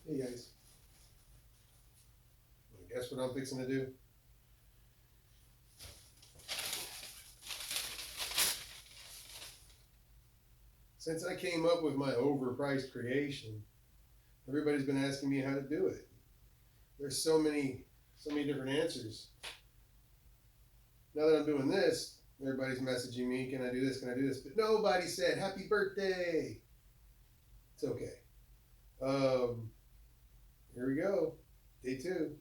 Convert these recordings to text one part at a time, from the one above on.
Hey guys. Guess what I'm fixing to do? Since I came up with my overpriced creation, everybody's been asking me how to do it. There's so many different answers. Now that I'm doing this, everybody's messaging me, can I do this, can I do this? But nobody said, happy birthday. It's okay. Here we go, day 2.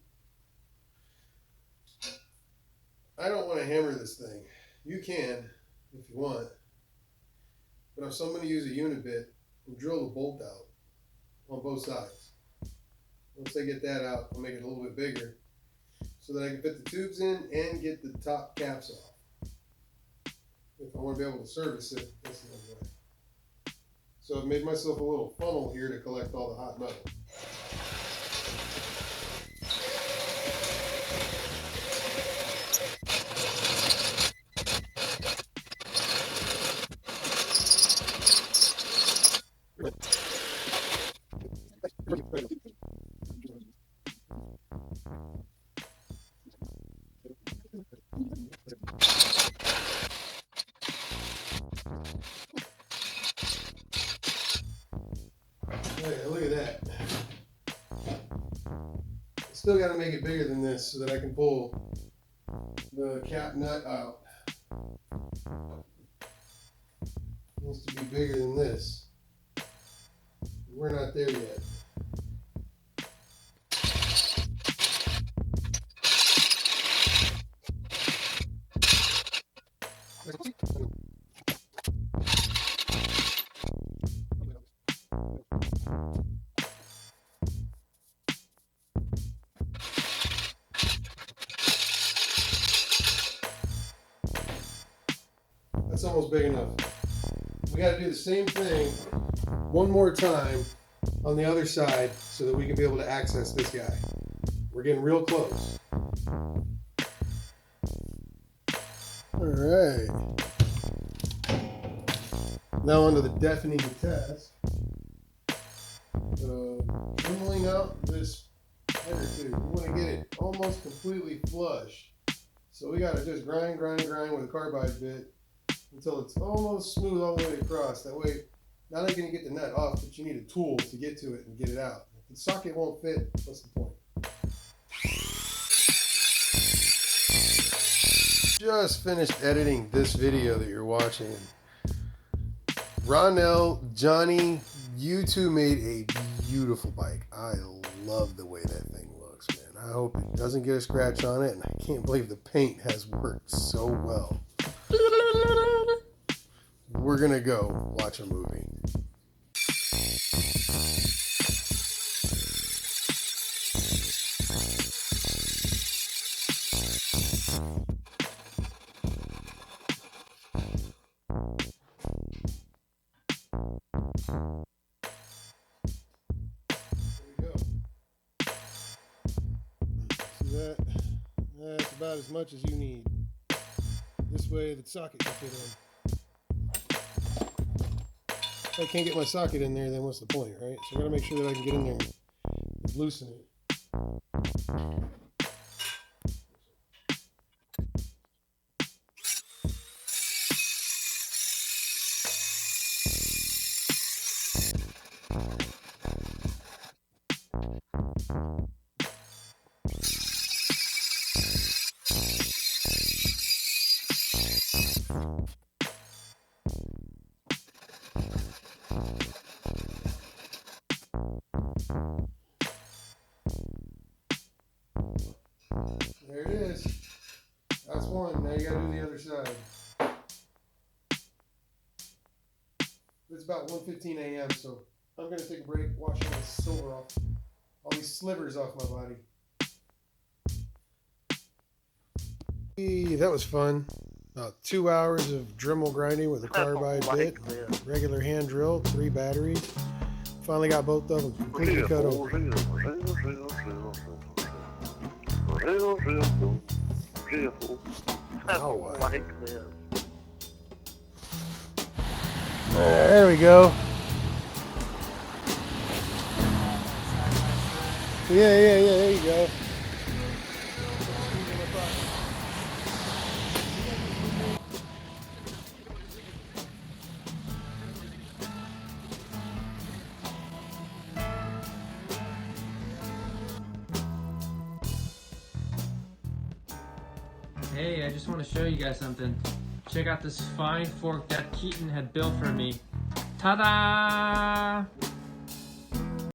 I don't want to hammer this thing. You can, if you want. But I'm still going to use a unit bit and drill the bolt out on both sides. Once I get that out, I'll make it a little bit bigger so that I can fit the tubes in and get the top caps off. If I want to be able to service it, that's the only way. So I've made myself a little funnel here to collect all the hot metal. Hey, look at that. Still got to make it bigger than this so that I can pull the cap nut out. It needs to be bigger than this. We're not there yet. That's almost big enough. We got to do the same thing one more time on the other side so that we can be able to access this guy. We're getting real close. All right. Now onto the deafening test. Dribbling out this header tube. We want to get it almost completely flush. So we got to just grind with a carbide bit until it's almost smooth all the way across. That way, not only can you get the nut off, but you need a tool to get to it and get it out. If the socket won't fit, what's the point? Just finished editing this video that you're watching. Ronell, Johnny, you two made a beautiful bike. I love the way that thing looks, man. I hope it doesn't get a scratch on it, and I can't believe the paint has worked so well. We're gonna go watch a movie. That's about as much as you need. This way the socket can fit in. If I can't get my socket in there, then what's the point, right? So I gotta make sure that I can get in there and loosen it. There it is. That's one. Now you gotta do the other side. It's about 1:15 a.m. so I'm gonna take a break, wash all this silver off, all these slivers off my body. That was fun. About 2 hours of Dremel grinding with a carbide bit, regular hand drill, 3 batteries. Finally got both of them completely cut open. Oh, there we go. Yeah, there you go. Hey, I just want to show you guys something. Check out this fine fork that Keaton had built for me. Ta-da!